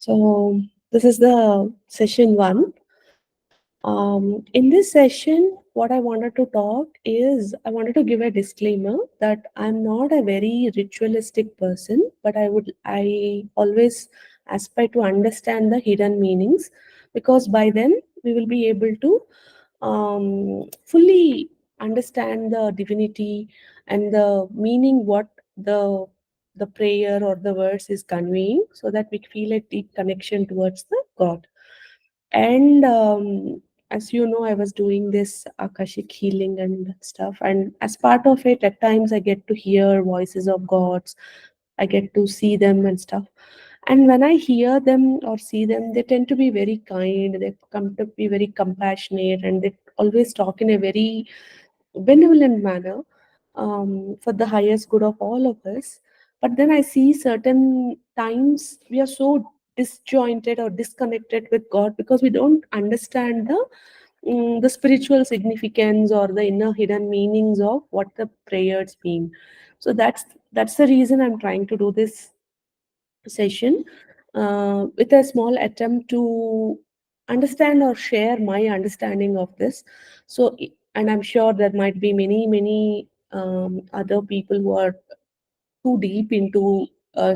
So this is the session one. In this session, what I wanted to talk is I wanted to give a disclaimer that I'm not a very ritualistic person, but I always aspire to understand the hidden meanings, because by then we will be able to fully understand the divinity and the meaning what the prayer or the verse is conveying, so that we feel a deep connection towards the God. And as you know, I was doing this akashic healing and stuff, and as part of it, at times I get to hear voices of gods. I get to see them and stuff. And when I hear them or see them, they tend to be very kind. They come to be very compassionate, and they always talk in a very benevolent manner, for the highest good of all of us. But then I see certain times we are so disjointed or disconnected with God because we don't understand the spiritual significance or the inner hidden meanings of what the prayers mean. So that's the reason I'm trying to do this session, with a small attempt to understand or share my understanding of this. So, and I'm sure there might be many other people who are too deep into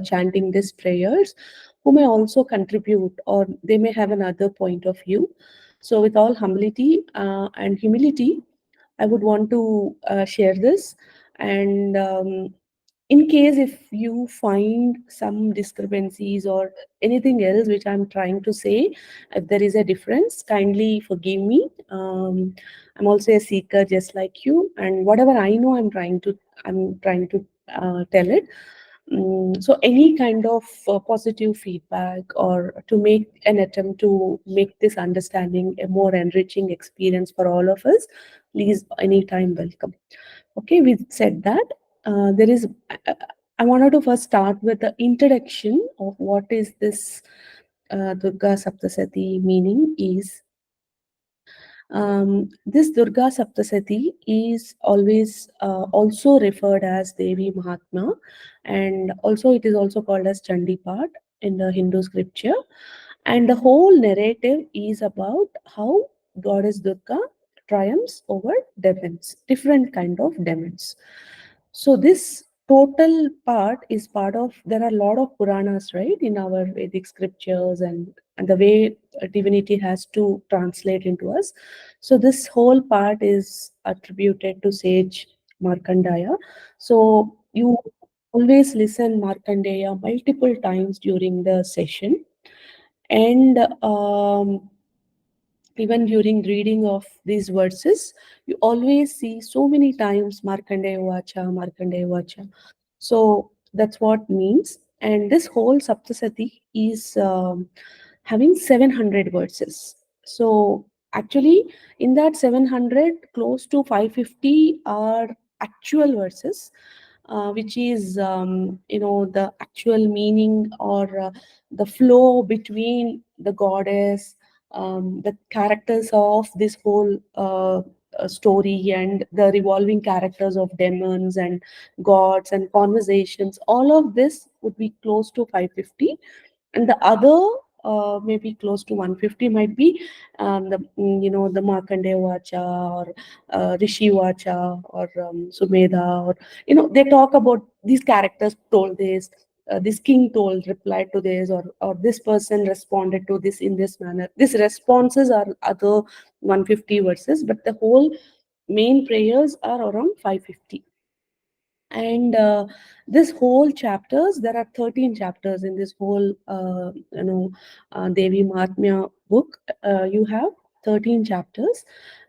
chanting these prayers, who may also contribute, or they may have another point of view. So, with all humility and humility, I would want to share this. And in case if you find some discrepancies or anything else which I'm trying to say, if there is a difference, kindly forgive me. I'm also a seeker just like you, and whatever I know, I'm trying to tell it. So any kind of positive feedback, or to make an attempt to make this understanding a more enriching experience for all of us, please anytime welcome. Okay, we said that. There is. I wanted to first start with the introduction of what is this Durga Saptasathi meaning is. This Durga Saptasathi is always also referred as Devi Mahatma, and also it is also called as Chandi Part in the Hindu scripture. And the whole narrative is about how Goddess Durga triumphs over demons, different kind of demons. So this total part is part of, there are a lot of Puranas, right, in our Vedic scriptures, and the way divinity has to translate into us. So this whole part is attributed to sage Markandeya. So you always listen Markandeya multiple times during the session, and even during reading of these verses, you always see so many times Markandeya Vacha, Markandeya Vacha. So that's what means. And this whole Saptasati is having 700 verses. So actually, in that 700, close to 550 are actual verses, which is the actual meaning, or the flow between the goddess, the characters of this whole story, and the revolving characters of demons and gods and conversations. All of this would be close to 550, and the other maybe close to 150 might be the Markandeya Vacha, or Rishi Vacha, or Sumedha, or they talk about these characters told this king told replied to this, or this person responded to this in this manner. These responses are other 150 verses, but the whole main prayers are around 550. And this whole chapters, there are 13 chapters in this whole Devi Mahatmya book. You have 13 chapters,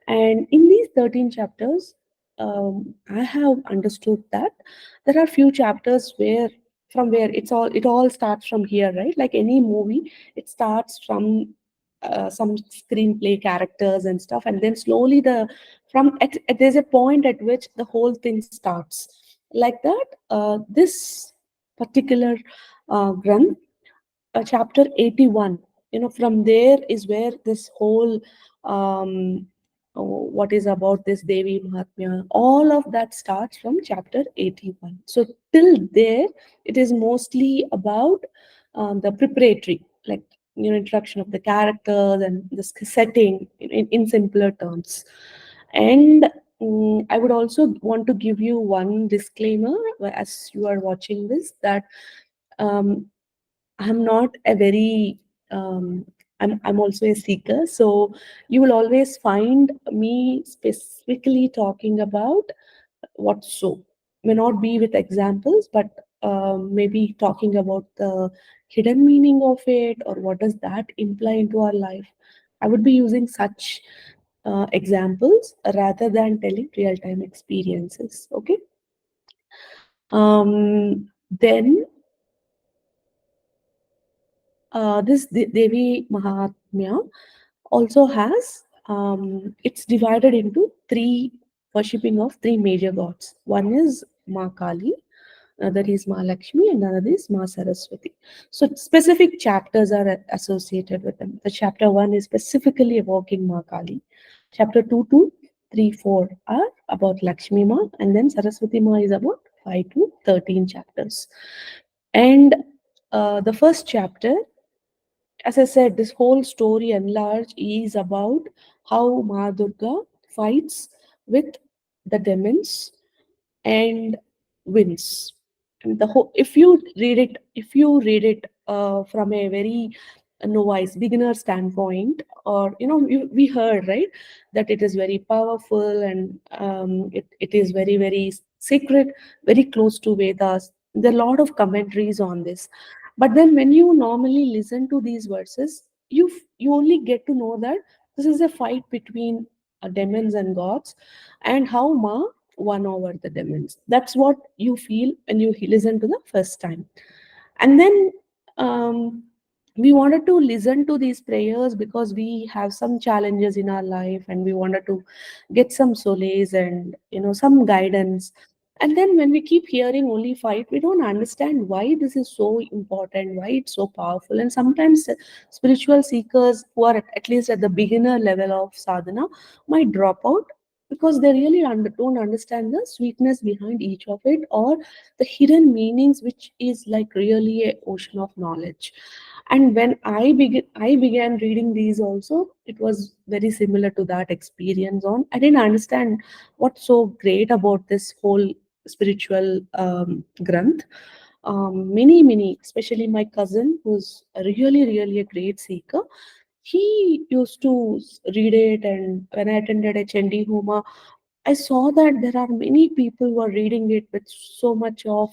and in these 13 chapters, I have understood that there are few chapters where, from where it all starts from here, right? Like any movie, it starts from some screenplay characters and stuff, and then slowly there's a point at which the whole thing starts like that. This particular Granth, chapter 81, from there is where this whole what is about this Devi Mahatmya, all of that starts from chapter 81. So till there, it is mostly about the preparatory. like introduction of the characters and the setting in simpler terms. And I would also want to give you one disclaimer as you are watching this, that um, I'm not a very I'm also a seeker, so you will always find me specifically talking about what so may not be with examples, but maybe talking about the hidden meaning of it, or what does that imply into our life. I would be using such examples rather than telling real time experiences. Okay. Then this Devi Mahatmya also has it's divided into three worshipping of three major gods. One is Ma Kali, another is Ma Lakshmi, and another is Ma Saraswati. So specific chapters are associated with them. The chapter 1 is specifically evoking Ma Kali. Chapter 2 to 3, 4 are about Lakshmi Ma, and then Saraswati Ma is about 5 to 13 chapters. And the first chapter, as I said, this whole story and large is about how Ma Durga fights with the demons and wins. And the whole, if you read it from a very novice beginner standpoint, or we heard, right, that it is very powerful, and it is very very sacred, very close to Vedas. There are a lot of commentaries on this, but then when you normally listen to these verses, you only get to know that this is a fight between demons and gods, and how Ma won over the demons. That's what you feel when you listen to the first time. And then um, we wanted to listen to these prayers because we have some challenges in our life, and we wanted to get some solace and some guidance. And then when we keep hearing only fight, we don't understand why this is so important, why it's so powerful. And sometimes spiritual seekers who are at least at the beginner level of sadhana might drop out because they really don't understand the sweetness behind each of it, or the hidden meanings, which is like really a ocean of knowledge. And when I began reading these also, it was very similar to that experience. On I didn't understand what's so great about this whole spiritual granth. Many, especially my cousin, who's really a great seeker, he used to read it. And when I attended a Chandi Homa, I saw that there are many people who are reading it with so much of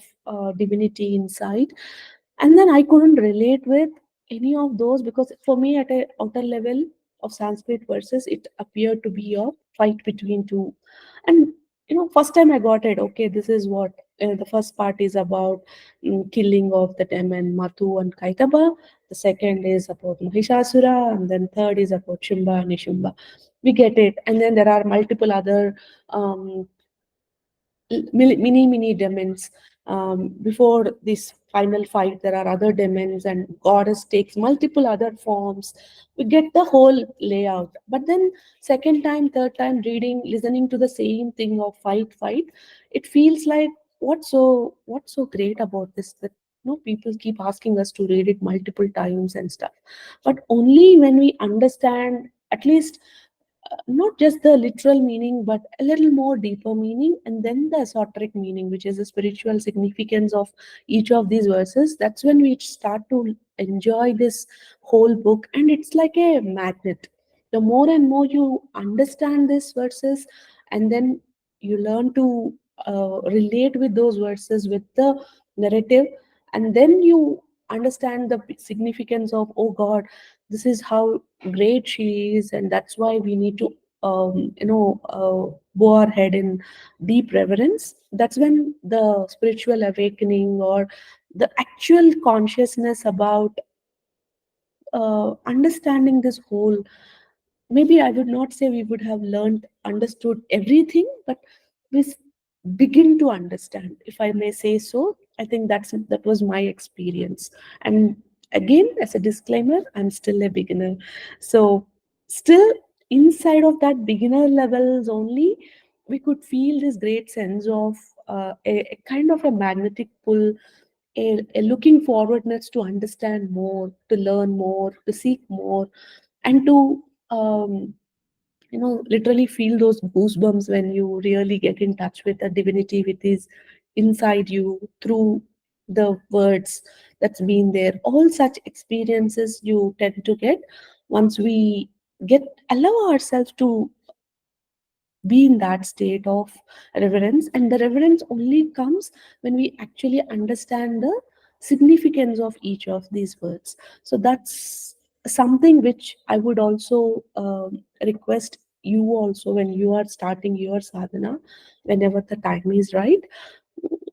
divinity inside. And then I couldn't relate with any of those, because for me, at a outer level of Sanskrit verses, it appeared to be a fight between two. And first time I got it, okay, this is what the first part is about, killing of the demon Matu and Kaitaba. The second is about Mahishasura, and then third is about Shimba and Nishumba. We get it. And then there are multiple other um, mini demons. Before this final fight, there are other demons, and goddess takes multiple other forms. We get the whole layout. But then second time, third time reading, listening to the same thing of fight, it feels like what's so great about this, that people keep asking us to read it multiple times and stuff. But only when we understand at least not just the literal meaning, but a little more deeper meaning, and then the esoteric meaning, which is the spiritual significance of each of these verses. That's when we start to enjoy this whole book, and it's like a magnet. The more and more you understand these verses, and then you learn to relate with those verses with the narrative, and then you understand the significance of, oh God, this is how great she is, and that's why we need to bow our head in deep reverence. That's when the spiritual awakening, or the actual consciousness about understanding this whole, maybe I would not say we would have learned understood everything, but we begin to understand, if I may say so. I think that was my experience. And again, as a disclaimer, I'm still a beginner, so still inside of that beginner levels only, we could feel this great sense of a kind of a magnetic pull, a looking forwardness to understand more, to learn more, to seek more, and to literally feel those goosebumps when you really get in touch with the divinity which is inside you through the words that's been there. All such experiences you tend to get once we get allow ourselves to be in that state of reverence, and the reverence only comes when we actually understand the significance of each of these words. So that's something which I would also request you also, when you are starting your sadhana, whenever the time is right,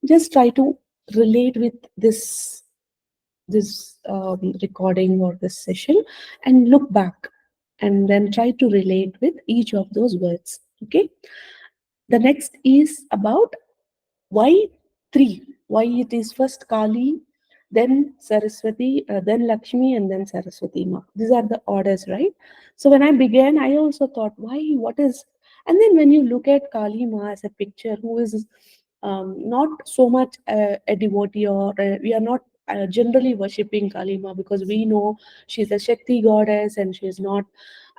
just try to relate with this recording or this session, and look back, and then try to relate with each of those words. Okay. The next is about why three? Why it is first Kali, then Saraswati, then Lakshmi, and then Saraswati Ma. These are the orders, right? So when I began, I also thought, why? What is? And then when you look at Kali Ma as a picture, who is not so much a devotee, or we are not generally worshipping Kali Ma because we know she's a Shakti goddess and she's not,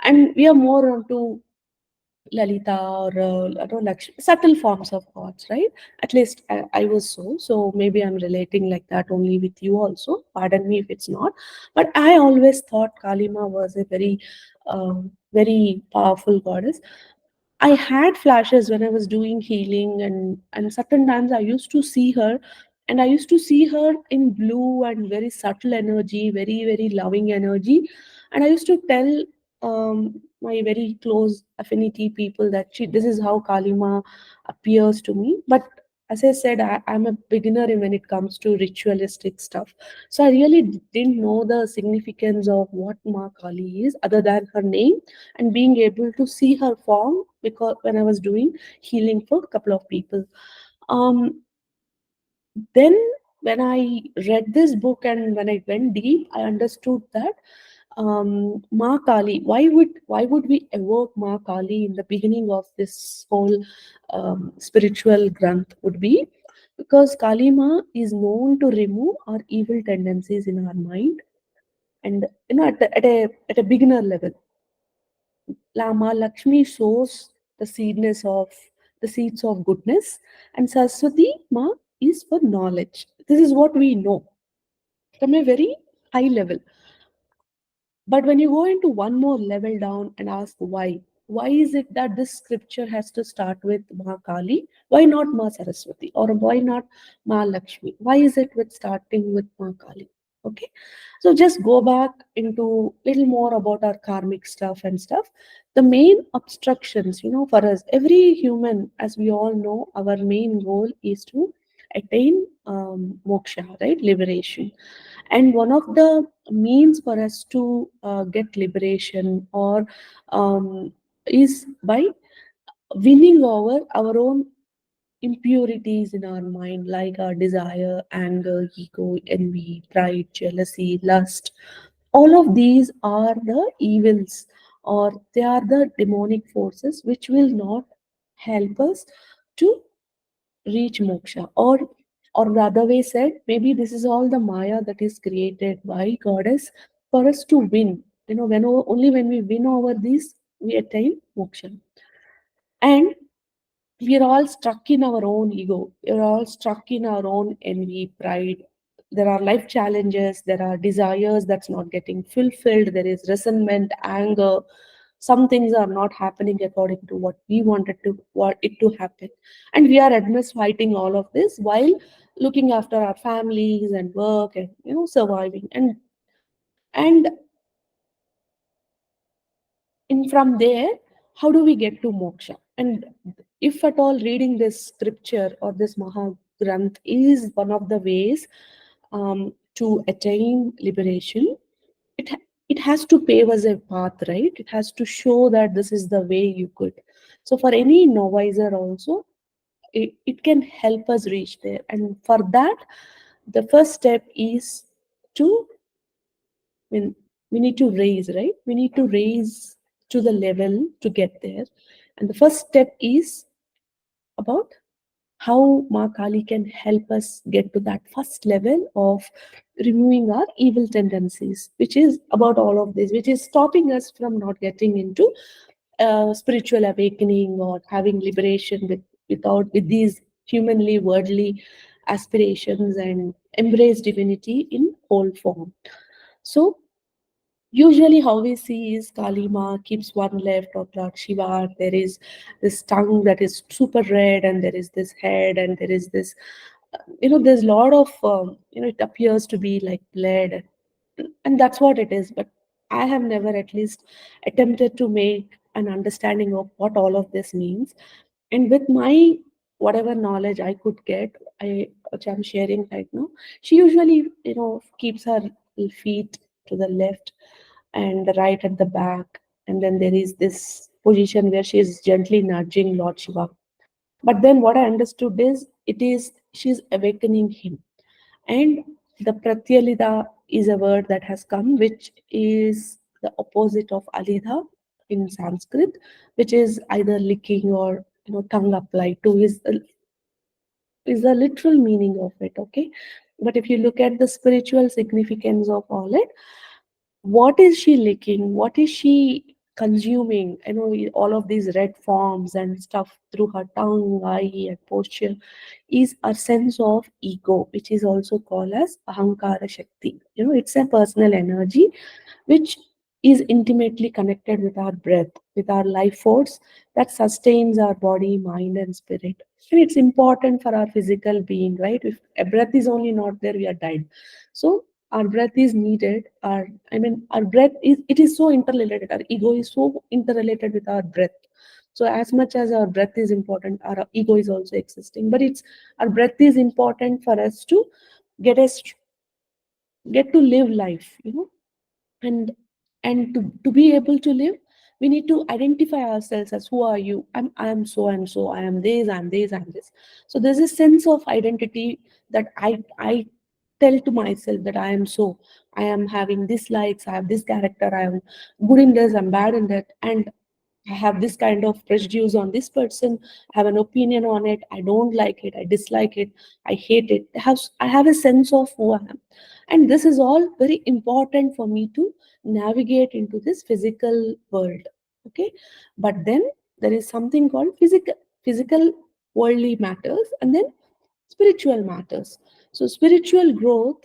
and we are more onto Lalita or subtle forms of gods, right? At least I was so. So maybe I'm relating like that only with you also. Pardon me if it's not. But I always thought Kalima was a very powerful goddess. I had flashes when I was doing healing, and certain times I used to see her, and I used to see her in blue and very subtle energy, very very loving energy, and I used to tell my very close affinity people that this is how Kalima appears to me. But as I said, I'm a beginner when it comes to ritualistic stuff, so I really didn't know the significance of what Ma Kali is other than her name, and being able to see her form because when I was doing healing for a couple of people. Um, then when I read this book and when I went deep, I understood that Ma Kali. Why would we evoke Ma Kali in the beginning of this whole spiritual granth? Would be because Kali Ma is known to remove our evil tendencies in our mind, and at a beginner level, Lama Lakshmi shows the seeds of goodness, and Saraswati Ma is for knowledge. This is what we know from a very high level. But when you go into one more level down and ask why is it that this scripture has to start with Ma Kali? Why not Ma Saraswati? Or why not Ma Lakshmi? Why is it with starting with Ma Kali? Okay. So just go back into little more about our karmic stuff and stuff. The main obstructions, for us, every human, as we all know, our main goal is to attain moksha, right? Liberation. And one of the means for us to get liberation or is by winning over our own impurities in our mind, like our desire, anger, ego, envy, pride, jealousy, lust. All of these are the evils, or they are the demonic forces which will not help us to reach moksha. Or the other way said, maybe this is all the maya that is created by goddess for us to win. Only when we win over these we attain moksha. And we are all stuck in our own ego. We're all stuck in our own envy, pride. There are life challenges, there are desires that's not getting fulfilled, there is resentment, anger. Some things are not happening according to what it to happen. And we are amidst fighting all of this while looking after our families and work and surviving. And in from there, how do we get to moksha? And if at all reading this scripture or this mahagranth is one of the ways to attain liberation, it has to pave us a path, right? It has to show that this is the way you could. So for any novicer also, it can help us reach there. And for that, the first step is to, when we need to raise, right? We need to raise to the level to get there. And the first step is about how Ma Kali can help us get to that first level of removing our evil tendencies, which is about all of this, which is stopping us from not getting into spiritual awakening or having liberation with these humanly worldly aspirations, and embrace divinity in whole form. So usually, how we see is Kalima keeps one left of Lord Shiva. There is this tongue that is super red, and there is this head, and there is this, there's a lot of, it appears to be like blood, and that's what it is. But I have never, at least, attempted to make an understanding of what all of this means. And with my whatever knowledge I could get, which I'm sharing right now, she usually, keeps her feet to the left and the right at the back, and then there is this position where she is gently nudging Lord Shiva. But then what I understood is it is she's awakening him. And the pratyalida is a word that has come, which is the opposite of alidha in Sanskrit, which is either licking or tongue applied to, is the literal meaning of it. Okay, but if you look at the spiritual significance of all it, what is she licking? What is she consuming? All of these red forms and stuff through her tongue, eye, and posture is a sense of ego, which is also called as ahankara shakti. It's a personal energy which is intimately connected with our breath, with our life force that sustains our body, mind, and spirit. And it's important for our physical being, right? If a breath is only not there, we are died. So our breath is needed. Our breath is, it is so interrelated. Our ego is so interrelated with our breath. So as much as our breath is important, our ego is also existing. But it's our breath is important for us to get us get to live life, and to be able to live, we need to identify ourselves as who are you. I am so and so, I am this, I'm this. So there's a sense of identity that I tell to myself that I am so, I am having dislikes, I have this character, I am good in this, I'm bad in that, and I have this kind of prejudice on this person, I have an opinion on it, I don't like it, I dislike it, I hate it. I have a sense of who I am. And this is all very important for me to navigate into this physical world. Okay. But then there is something called physical worldly matters, and then spiritual matters. So spiritual growth,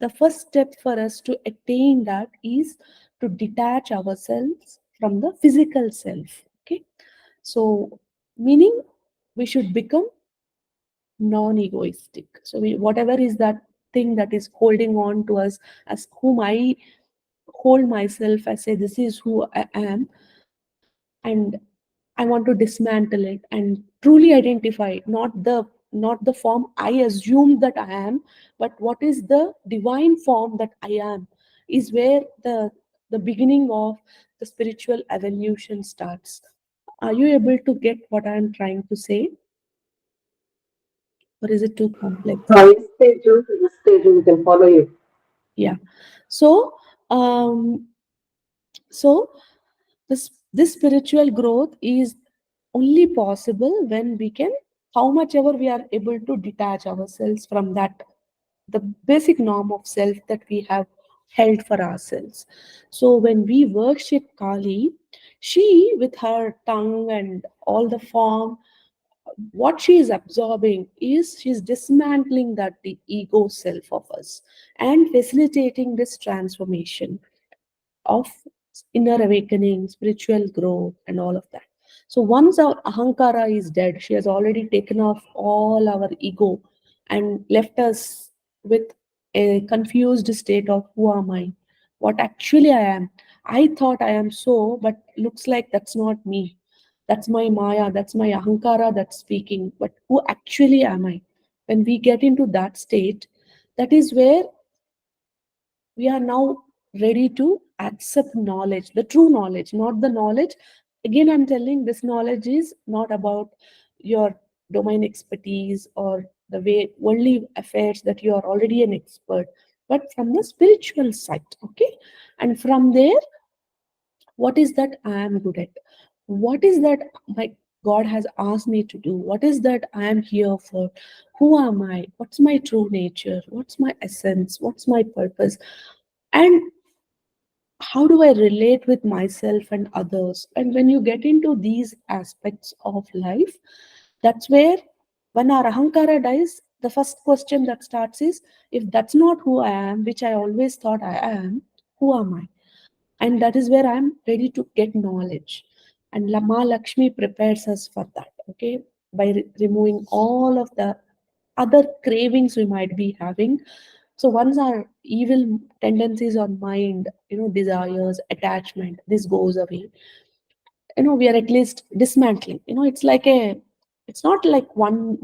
the first step for us to attain that is to detach ourselves from the physical self. Okay. So meaning we should become non-egoistic. So whatever is that thing that is holding on to us, as whom I hold myself, I say this is who I am, and I want to dismantle it and truly identify not the form I assume that I am, but what is the divine form that I am, is where the beginning of the spiritual evolution starts. Are you able to get what I am trying to say, or is it too complex? Yes, Teju, yes, Teju, we can follow you. Yeah. So, um, so this spiritual growth is only possible when we can, how much ever we are able to detach ourselves from that, the basic norm of self that we have held for ourselves. So when we worship Kali, she, with her tongue and all the form, what she is absorbing is she's dismantling that the ego self of us and facilitating this transformation of inner awakening, spiritual growth, and all of that. So once our ahankara is dead, she has already taken off all our ego and left us with a confused state of who am I? What actually I am? I thought I am so, but looks like that's not me. That's my maya, that's my ahankara that's speaking. But who actually am I? When we get into that state, that is where we are now ready to accept knowledge, the true knowledge, not the knowledge. Again, I'm telling, this knowledge is not about your domain expertise or the way worldly affairs that you are already an expert, but from the spiritual side. Okay. And from there, what is that I am good at? What is that my God has asked me to do? What is that I am here for? Who am I? What's my true nature? What's my essence? What's my purpose? And how do I relate with myself and others? And when you get into these aspects of life, that's where, when our ahankara dies, the first question that starts is, if that's not who I am, which I always thought I am, who am I? And that is where I'm ready to get knowledge. And Lama Lakshmi prepares us for that, okay, by removing all of the other cravings we might be having. So once our evil tendencies on mind, desires, attachment, this goes away, we are at least dismantling. It's like a, it's not like one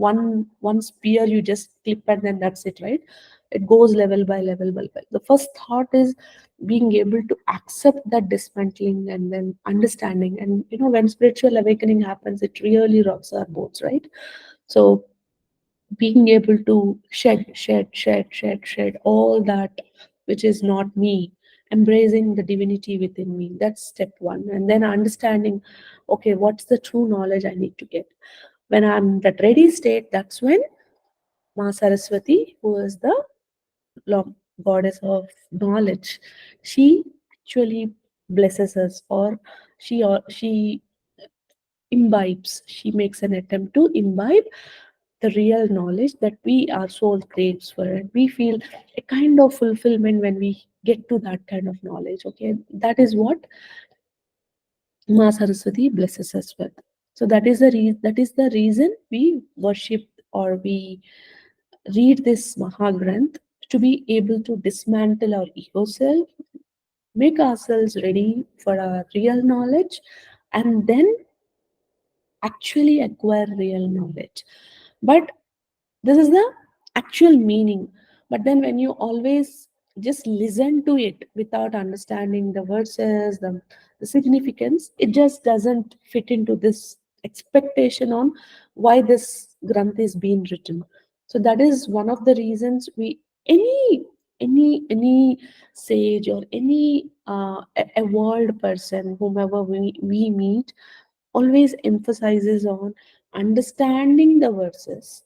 spear you just clip and then that's it, right? It goes level by level by level. The first thought is being able to accept that dismantling and then understanding. And when spiritual awakening happens, it really rocks our boats, right? So being able to shed all that which is not me, embracing the divinity within me. That's step one. And then understanding, okay, what's the true knowledge I need to get? When I'm that ready state, that's when Ma Saraswati, who is the lo- goddess of knowledge, she actually blesses us, or she imbibes. She makes an attempt to imbibe the real knowledge that we, our soul craves for, and we feel a kind of fulfillment when we get to that kind of knowledge. Okay, that is what Ma Saraswati blesses us with. So that is the reason we worship, or we read this Mahagranth, to be able to dismantle our ego self, make ourselves ready for our real knowledge, and then actually acquire real knowledge. But this is the actual meaning. But then when you always just listen to it without understanding the verses, the significance, it just doesn't fit into this expectation on why this granth is being written. So that is one of the reasons we, any sage, or any a world person, whomever we meet, always emphasizes on understanding the verses,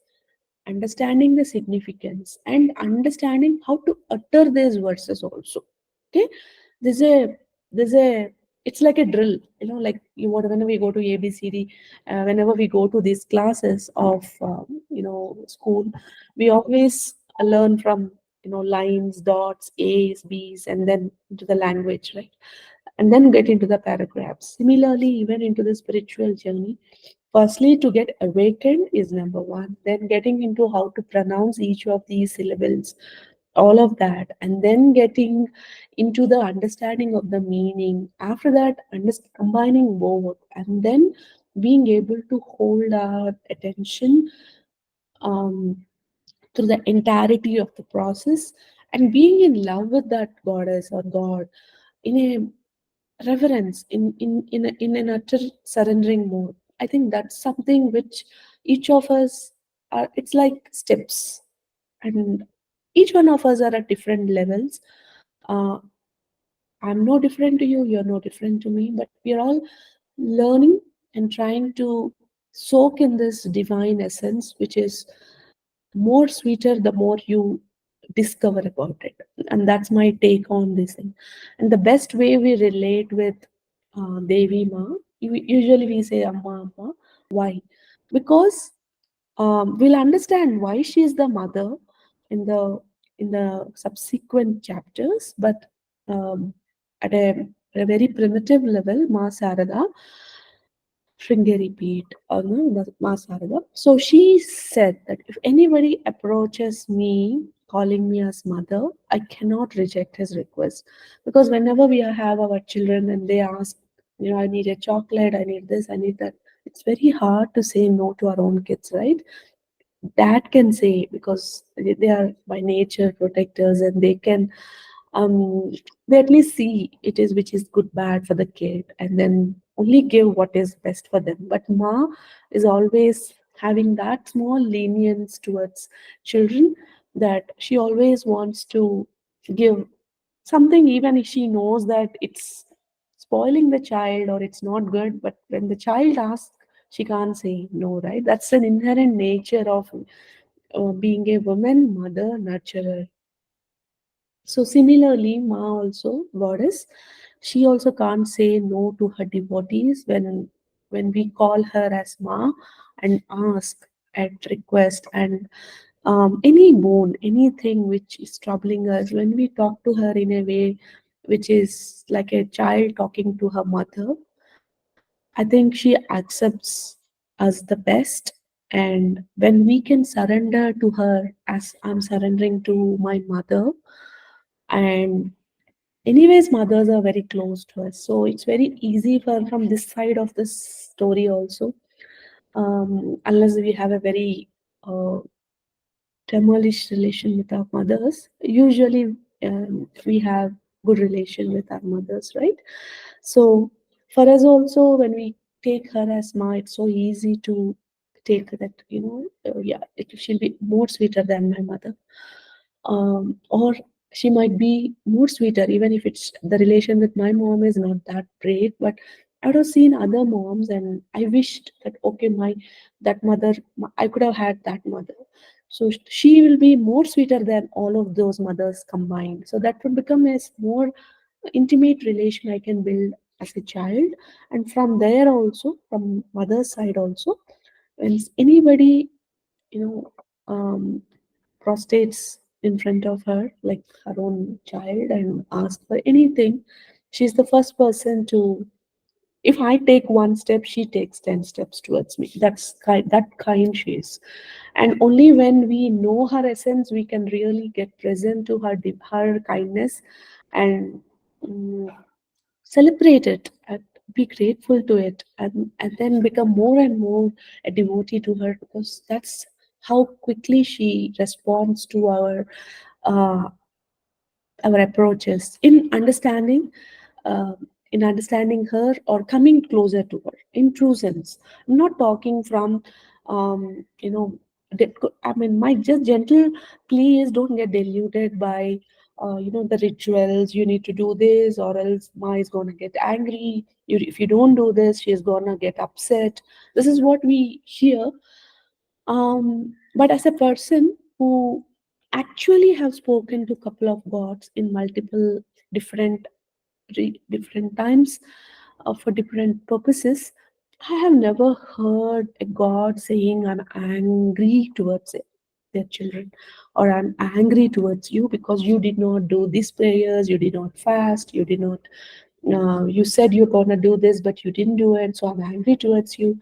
understanding the significance, and understanding how to utter these verses also. Okay, there's a there's a it's like a drill, like whenever we go to ABCD, whenever we go to these classes of school, we always learn from lines, dots, A's, B's, and then into the language, right? And then get into the paragraphs. Similarly, even into the spiritual journey, firstly, to get awakened is number one. Then getting into how to pronounce each of these syllables, all of that, and then getting into the understanding of the meaning. After that, combining both, and then being able to hold our attention um, through the entirety of the process, and being in love with that goddess or god in a reverence, in an utter surrendering mode. I think that's something which each of us are, it's like steps, and each one of us are at different levels. uh, I'm no different to you, you're no different to me, but we are all learning and trying to soak in this divine essence, which is more sweeter the more you discover about it. And that's my take on this thing. And the best way we relate with Devi Ma, usually we say Amma Amma. Why? Because we'll understand why she is the mother in the subsequent chapters. But um, at a very primitive level, Ma Sarada, Shringeri Peeth, or no, the Ma Sarada. So she said that if anybody approaches me calling me as mother, I cannot reject his request. Because whenever we have our children and they ask, I need a chocolate, I need this, I need that, it's very hard to say no to our own kids, right? Dad can say, because they are by nature protectors, and they can um they at least see it is which is good bad for the kid, and then only give what is best for them. But Ma is always having that small lenience towards children, that she always wants to give something, even if she knows that it's spoiling the child or it's not good. But when the child asks, She can't say no, right? That's an inherent nature of being a woman, mother, nurturer. So similarly, Ma also, goddess, she also can't say no to her devotees when we call her as Ma and ask at request and any boon, anything which is troubling us, when we talk to her in a way which is like a child talking to her mother, I think she accepts us the best. And when we can surrender to her as I'm surrendering to my mother, and anyways, mothers are very close to us. So it's very easy for from this side of this story also. Unless we have a very demolish relation with our mothers. Usually, we have good relation with our mothers, right? So for us also, when we take her as ma, it's so easy to take that. Yeah, she'll be more sweeter than my mother, or she might be more sweeter even if it's the relation with my mom is not that great. But I would have seen other moms, and I wished that okay, my that mother, I could have had that mother. So she will be more sweeter than all of those mothers combined. So that would become a more intimate relation I can build as a child. And from there also, from mother's side also, when anybody, you know, prostrates in front of her, like her own child, and asks for anything, she's the first person to. If I take one step, she takes 10 steps towards me. That kind she is, and only when we know her essence, we can really get present to her kindness, and mm, celebrate it and be grateful to it, and then become more and more a devotee to her, because that's how quickly she responds to uh, our approaches uh, in understanding her or coming closer to her in true sense. I'm not talking from you know I mean, my just gentle plea is don't get deluded by the rituals. You need to do this or else ma is gonna get angry. If you don't do this, she's gonna get upset. This is what we hear. But as a person who actually have spoken to couple of gods in multiple different different times for different purposes, I have never heard a god saying I'm angry towards it, their children, or I'm angry towards you because you did not do these prayers, you did not fast, you did not you said you're gonna do this but you didn't do it, so I'm angry towards you.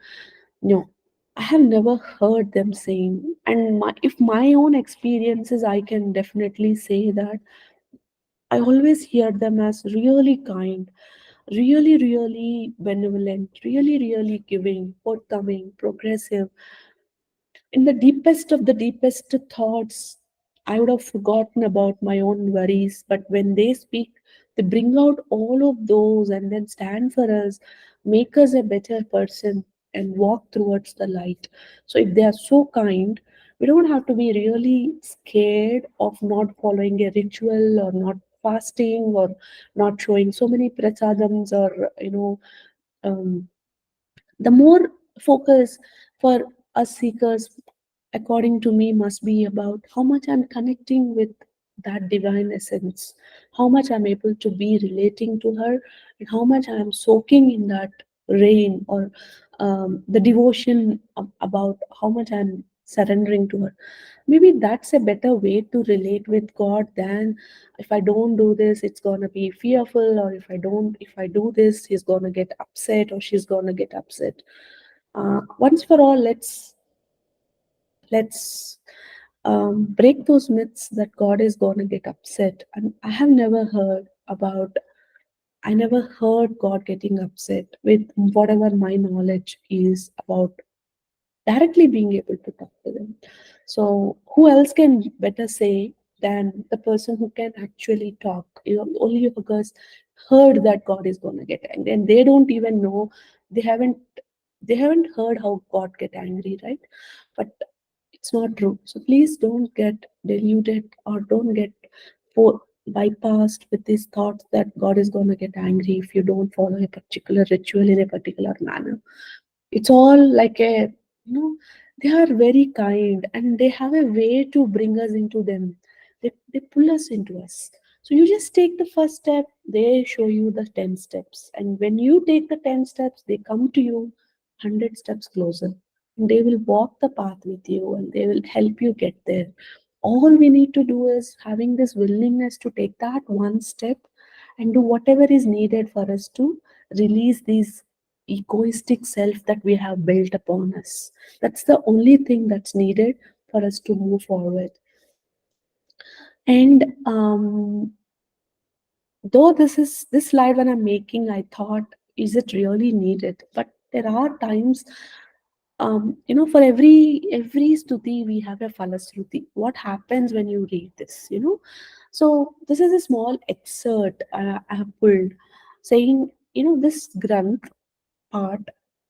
No, I have never heard them saying. And if my own experiences, I can definitely say that I always hear them as really kind, really, really benevolent, really, really giving, forthcoming, progressive. In the deepest of the deepest thoughts, I would have forgotten about my own worries. But when they speak, they bring out all of those and then stand for us, make us a better person, and walk towards the light. So if they are so kind, we don't have to be really scared of not following a ritual or not fasting or not showing so many prasadams or um, the more focus for us seekers, according to me, must be about how much I'm connecting with that divine essence, how much I'm able to be relating to her, and how much I'm soaking in that rain or the devotion about how much I'm surrendering to her. Maybe that's a better way to relate with God than if I don't do this, it's gonna be fearful, or if I do this, he's gonna get upset or she's gonna get upset. Once for all, let's break those myths that God is gonna get upset. And I have never heard about. I never heard God getting upset with whatever my knowledge is about directly being able to talk to them. So who else can better say than the person who can actually talk? Only because heard that God is gonna get angry, and they don't even know. They haven't they haven't heard how God get angry, right? But it's not true. So please don't get deluded or don't get bypassed with these thoughts that God is gonna get angry if you don't follow a particular ritual in a particular manner. It's all like a, you know, they are very kind and they have a way to bring us into them. They pull us into us. So you just take the first step, they show you the 10 steps. And when you take the 10 steps, they come to you 100 steps closer. And they will walk the path with you and they will help you get there. All we need to do is having this willingness to take that one step and do whatever is needed for us to release these egoistic self that we have built upon us. That's the only thing that's needed for us to move forward. And though this slide when I'm making, I thought, is it really needed? But there are times, for every stuti we have a falasruti. What happens when you read this? So this is a small excerpt I have pulled, saying, this granth art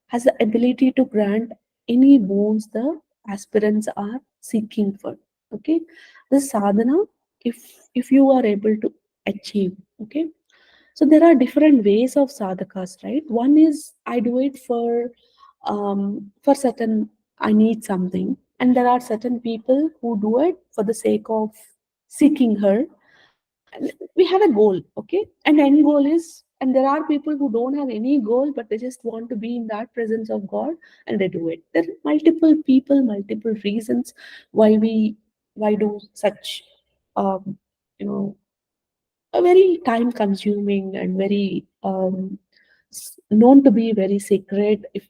has the ability to grant any boons the aspirants are seeking for. Okay, this sadhana, if you are able to achieve. Okay, so there are different ways of sadhakas, right? One is I do it for certain, I need something, and there are certain people who do it for the sake of seeking her. We have a goal, okay, and end goal is, and there are people who don't have any goal but they just want to be in that presence of God, and they do it. There are multiple people, multiple reasons why do such um, you know a very time consuming and very known to be very sacred, if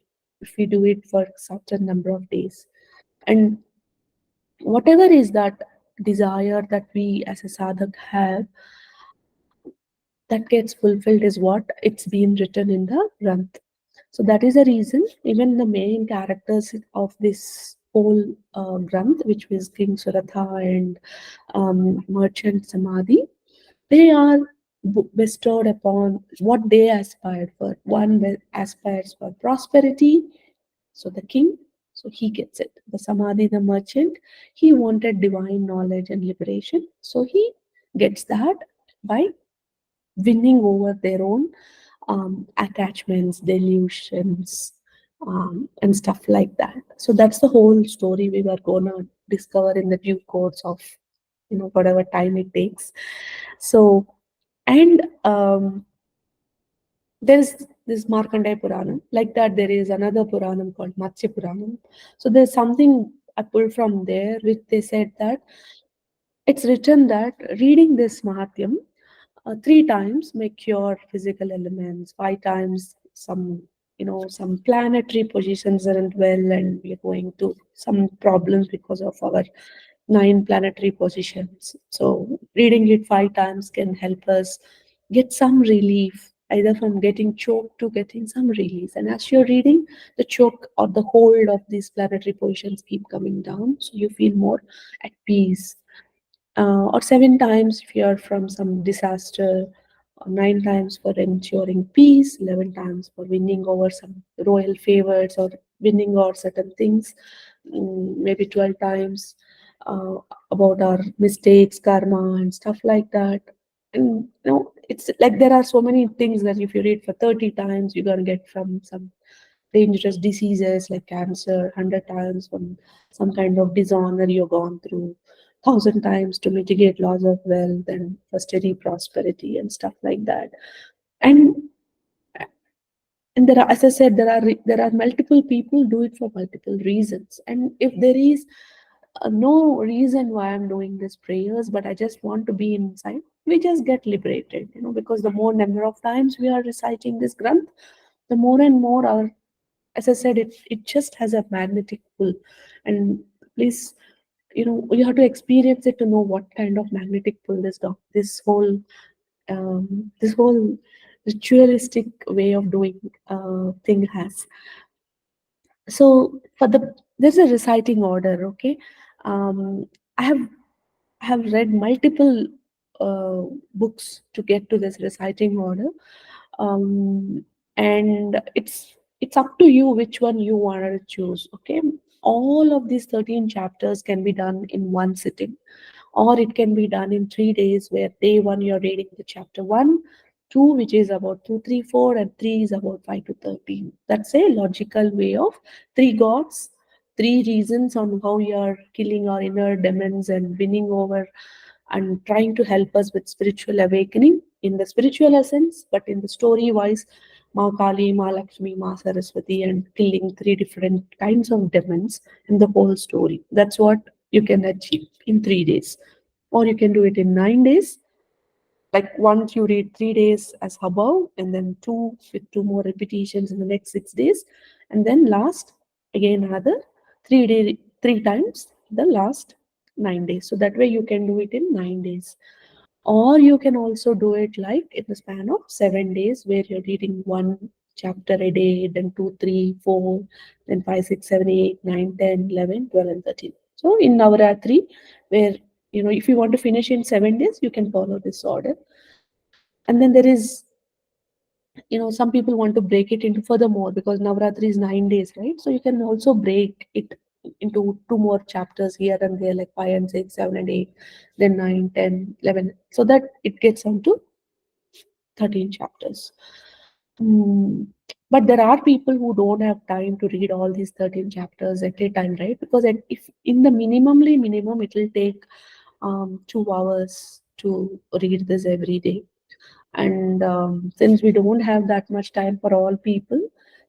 we do it for such a number of days. And whatever is that desire that we as a sadhak have, that gets fulfilled is what it's been written in the Granth. So that is the reason even the main characters of this whole Granth, which was King Suratha and Merchant Samadhi, they are bestowed upon what they aspired for. One aspires for prosperity, so the king, so he gets it. The Samadhi, the merchant, he wanted divine knowledge and liberation, so he gets that by winning over their own attachments, delusions, and stuff like that. So that's the whole story we were gonna discover in the due course of whatever time it takes. So and there's this Markandeya Puranam. Like that, there is another Puranam called Matsya Puranam. So there's something I pulled from there, which they said that it's written that reading this Mahatyam three times may cure physical elements, five times some planetary positions aren't well, and we're going to some problems because of our nine planetary positions. So reading it five times can help us get some relief, either from getting choked to getting some release. And as you're reading, the choke or the hold of these planetary positions keep coming down, so you feel more at peace. Or seven times if you're from some disaster, or nine times for ensuring peace, 11 times for winning over some royal favors or winning over certain things, maybe 12 times uh, about our mistakes, karma, and stuff like that. And it's like there are so many things that if you read for 30 times, you're gonna get from some dangerous diseases like cancer, 100 times from some kind of dishonor you've gone through, 1,000 times to mitigate loss of wealth and for steady prosperity and stuff like that. And there are, as I said, there are multiple people do it for multiple reasons. And if there is no reason why I'm doing these prayers, but I just want to be inside, we just get liberated, because the more number of times we are reciting this granth, the more and more our, as I said, it just has a magnetic pull. And please, you have to experience it to know what kind of magnetic pull this whole ritualistic way of doing thing has. So for there's a reciting order, okay. Um, i have I have read multiple uh, books to get to this reciting order, um, and it's up to you which one you want to choose. Okay, all of these 13 chapters can be done in one sitting, or it can be done in 3 days, where day one you're reading the chapter 1, 2, which is about 2, 3, 4, and 3 is about 5 to 13. That's a logical way of three gods, three reasons on how you are killing our inner demons and winning over and trying to help us with spiritual awakening in the spiritual essence, but in the story wise, Ma Kali, Ma Lakshmi, Ma Saraswati, and killing three different kinds of demons in the whole story. That's what you can achieve in 3 days. Or you can do it in 9 days, like once you read 3 days as above, and then two with two more repetitions in the next 6 days, and then last again another 3 day 3 times the last 9 days. So that way you can do it in 9 days. Or you can also do it like in the span of 7 days, where you're reading one chapter a day, then two, three, four, then five, six, seven, eight, nine, 10, 11, 12, and 13. So in Navaratri, where if you want to finish in 7 days, you can follow this order. And then there is, some people want to break it into furthermore, because Navaratri is 9 days, right? So you can also break it into two more chapters here and there, like 5 and 6, 7 and 8, then 9, 10, 11, so that it gets on to 13 chapters. Mm. But there are people who don't have time to read all these 13 chapters at a time, right? Because if in the minimumly minimum, it will take 2 hours to read this every day. And since we don't have that much time for all people,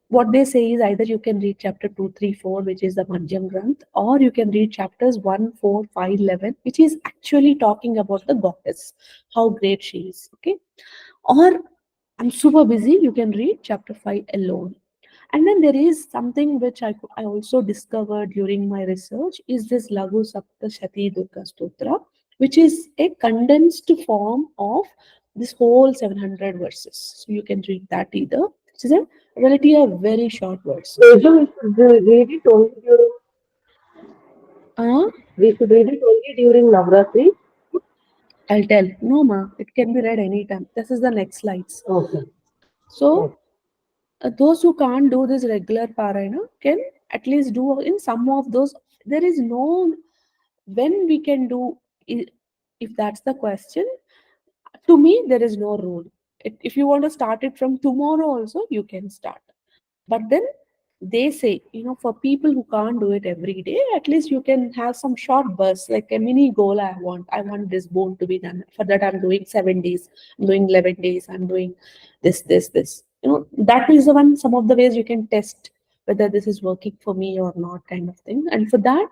what they say is either you can read chapter 2, 3, 4, which is the Madhyam Granth, or you can read chapters 1, 4, 5, 11, which is actually talking about the goddess, how great she is. Okay. Or I'm super busy, you can read chapter 5 alone. And then there is something which I also discovered during my research is this Lagu Saptasathi Durga Stotra, which is a condensed form of this whole 700 verses. So you can read that either. This is a relatively a very short verse. Teju, we should read it only during Uh, we should read it only during Navratri. I'll tell. No, ma, it can be read anytime. This is the next slides. Okay. So Okay. those who can't do this regular parayana can at least do in some of those. There is no when we can do, i- if that's the question. To me, there is no rule. If you want to start it from tomorrow also, you can start. But then they say, for people who can't do it every day, at least you can have some short bursts, like a mini goal. I want this bone to be done. For that, I'm doing 7 days, I'm doing 11 days, I'm doing this. That is the one, some of the ways you can test whether this is working for me or not, kind of thing. And for that,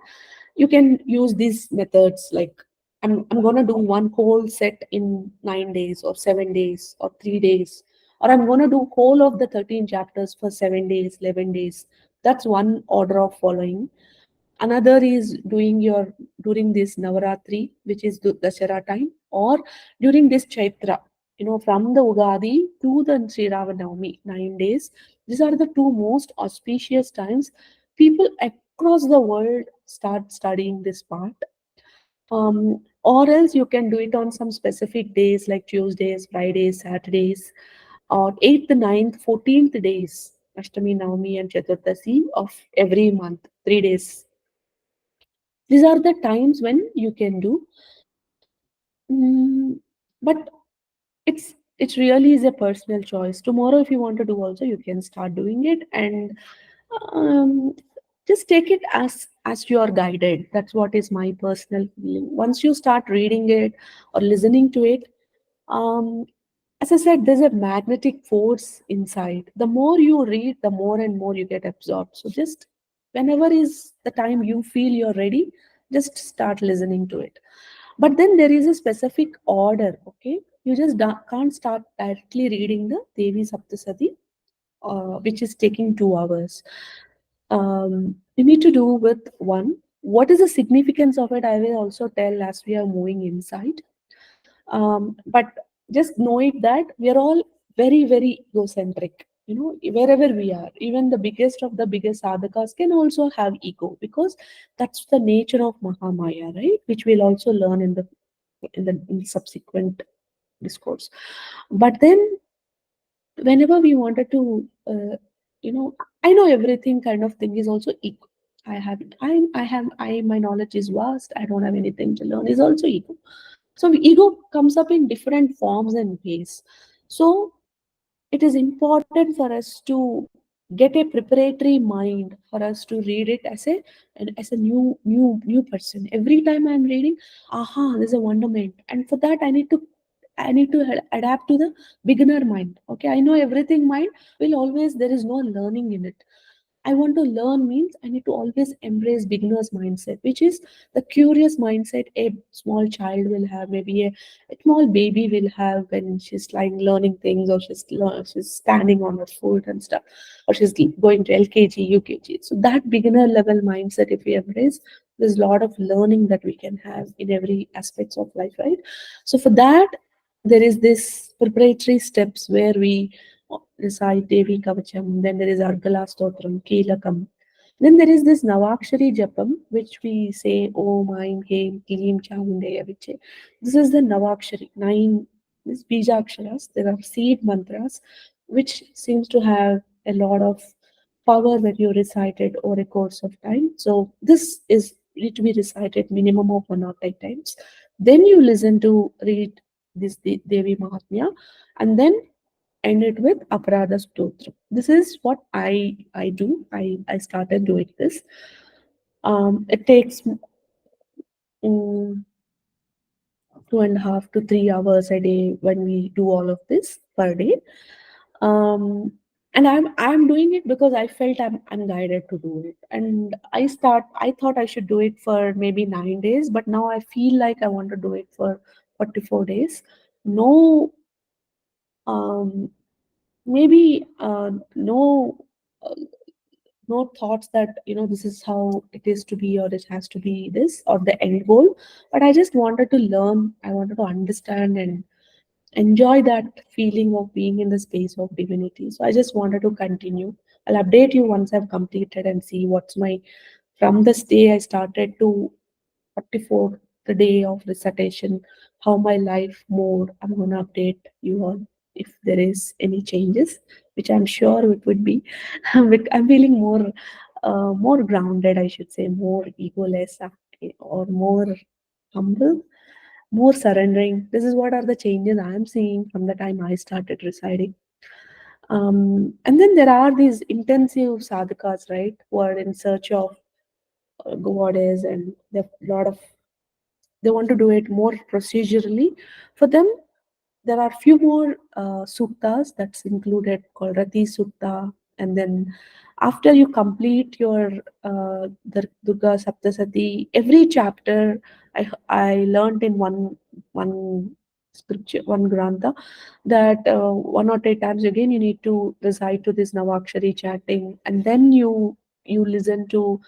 you can use these methods like I'm gonna do one whole set in 9 days or 7 days or 3 days, or I'm gonna do whole of the 13 chapters for 7 days, 11 days. That's one order of following. Another is doing your during this Navaratri, which is Dashara time, or during this Chaitra, from the Ugadi to the Sri Ramanavami, 9 days. These are the two most auspicious times. People across the world start studying this part. Or else you can do it on some specific days like Tuesdays, Fridays, Saturdays, or 8th, 9th, 14th days, Ashtami, Navami, and Chaturdashi of every month, 3 days. These are the times when you can do. Mm, but it's really is a personal choice. Tomorrow, if you want to do also, you can start doing it, and um, just take it as you are guided. That's what is my personal feeling. Once you start reading it or listening to it, um, as I said, there's a magnetic force inside. The more you read, the more and more you get absorbed. So just whenever is the time you feel you're ready, just start listening to it. But then there is a specific order, okay? You just can't start directly reading the Devi Saptasati, which is taking 2 hours. You need to do with one. What is the significance of it? I will also tell as we are moving inside. But just know it that we are all very, very egocentric. Wherever we are, even the biggest of the biggest sadhakas can also have ego, because that's the nature of Mahamaya, right? Which we'll also learn in the subsequent discourse. But then whenever we wanted to you know I know everything kind of thing is also ego. I my knowledge is vast, I don't have anything to learn is also ego. So ego comes up in different forms and ways. So it is important for us to get a preparatory mind, for us to read it as a new person. Every time I'm reading, aha, there's a wonderment, and for that I need to adapt to the beginner mind. Okay, I know everything mind will always, there is no learning in it. I want to learn means I need to always embrace beginner's mindset, which is the curious mindset a small child will have, maybe a small baby will have when she's like learning things, or she's standing on her foot and stuff, or she's going to LKG, UKG. So that beginner level mindset, if we embrace, there's a lot of learning that we can have in every aspects of life, right? So for that, there is this preparatory steps where we recite Devi Kavacham, then there is Argala Stotram, Kilakam. Then there is this Navakshari Japam, which we say Om, Aim, Hem, Klim, Chamundeya Viche. This is the Navakshari, nine these Bijaksharas. There are seed mantras, which seems to have a lot of power when you recite it over a course of time. So this is need to be recited minimum of 1 or 2 times. Then you listen to read this Devi Mahatmya, and then end it with Aparada Stotra. This is what I do. I started doing this. It takes mm, 2.5 to 3 hours a day when we do all of this per day. Um, and I'm doing it because I felt I'm guided to do it. And I thought I should do it for maybe 9 days, but now I feel like I want to do it for 44 days. No, um, maybe no. Uh, no thoughts that this is how it is to be, or it has to be this or the end goal, but I just wanted to learn, I wanted to understand and enjoy that feeling of being in the space of divinity. So I just wanted to continue. I'll update you once I've completed and see what's my, from this day I started to 44th the day of recitation, how my life moved. I'm going to update you on if there is any changes, which I'm sure it would be. I'm feeling more grounded, I should say, more egoless, or more humble, more surrendering. This is what are the changes I'm seeing from the time I started reciting. And then there are these intensive sadhakas, right, who are in search of goddess, and there are a lot of, they want to do it more procedurally. For them, there are few more suttas that's included called Rati Sutta, and then after you complete your the Durga Saptasathi, every chapter I learned in one scripture, one grantha, that 1 or 2 times again you need to recite to this Navakshari chanting, and then you listen to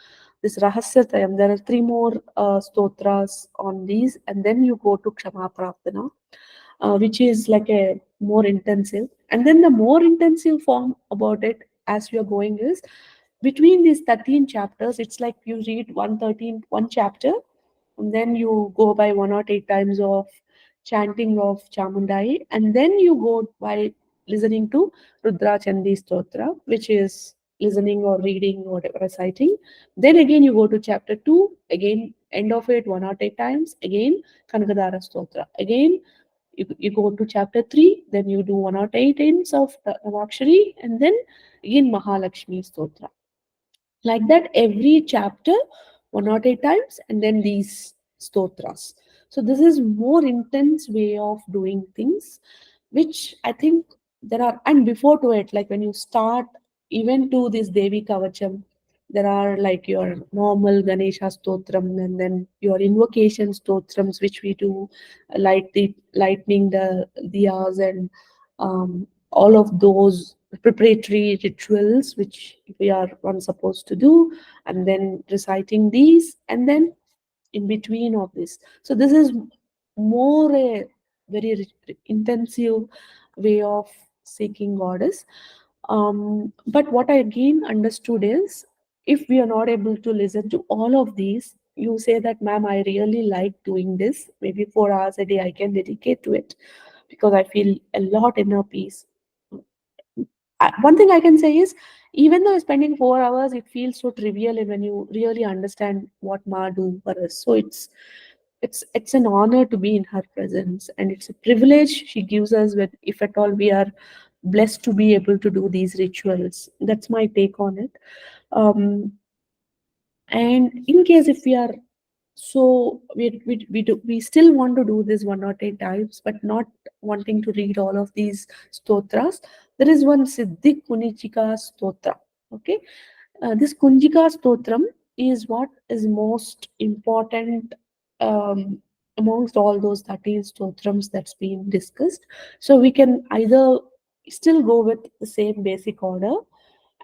this Rahasyatayam. There are three more stotras on these, and then you go to Kshama Prarthana, which is like a more intensive. And then the more intensive form about it as we are going is between these 13 chapters, it's like you read 1 chapter, and then you go by 1 or 2 times of chanting of Chamundai, and then you go by listening to Rudra Chandi Stotra, which is listening or reading or reciting. Then again you go to chapter 2, again end of it 1 or 2 times, again Kanakadara Stotra. Again you go to chapter 3, then you do 1 or 2 times of the Navakshari, and then again Mahalakshmi Stotra. Like that, every chapter 1 or 2 times, and then these stotras. So this is more intense way of doing things, which I think there are. And before to it, like when you start even to this Devi Kavacham, there are like your normal Ganesha stotram, and then your invocation stotrams, which we do, lightning the diyas, and all of those preparatory rituals which we are one supposed to do, and then reciting these, and then in between of this. So this is more a very intensive way of seeking goddess. But what I again understood is, if we are not able to listen to all of these, you say that, ma'am, I really like doing this. Maybe 4 hours a day I can dedicate to it because I feel a lot inner peace. One thing I can say is, even though spending 4 hours, it feels so trivial when you really understand what Ma do for us. So it's an honor to be in her presence, and it's a privilege she gives us when, if at all we are blessed to be able to do these rituals. That's my take on it. And in case if we are, so we still want to do this 108 times but not wanting to read all of these stotras, there is one Siddhi Kunichika stotra. Okay, this Kunjika Stotram is what is most important amongst all those 13 stotrams that's been discussed. So we can either still go with the same basic order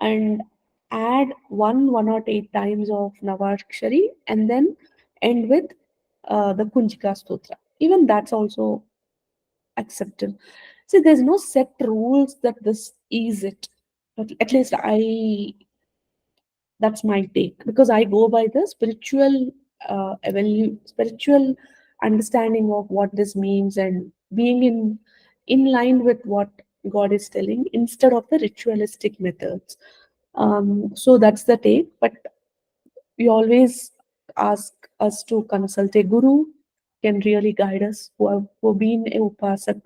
and add 108 times of Navakshari and then end with the Kunjika Stotra. Even that's also accepted. See, there's no set rules that this is it. But at least that's my take, because I go by the spiritual spiritual understanding of what this means and being in line with what God is telling instead of the ritualistic methods. So that's the take. But we always ask us to consult a guru, can really guide us, who have been a upasak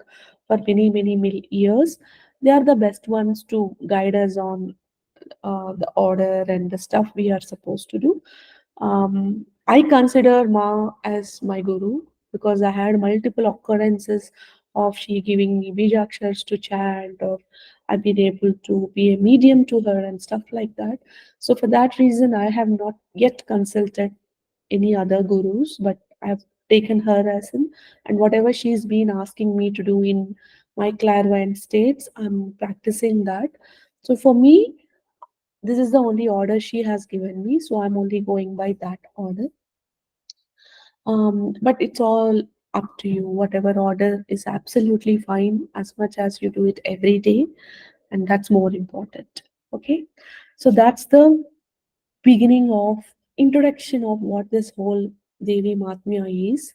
for many years. They are the best ones to guide us on the order and the stuff we are supposed to do. I consider Ma as my guru because I had multiple occurrences of she giving me bijakshars to chant, or I've been able to be a medium to her and stuff like that. So for that reason, I have not yet consulted any other gurus, but I've taken her as in, and whatever she's been asking me to do in my clairvoyant states, I'm practicing that. So for me, this is the only order she has given me, so I'm only going by that order. But it's all up to you. Whatever order is absolutely fine as much as you do it every day, and that's more important. Okay, so that's the beginning of introduction of what this whole Devi Matmya is.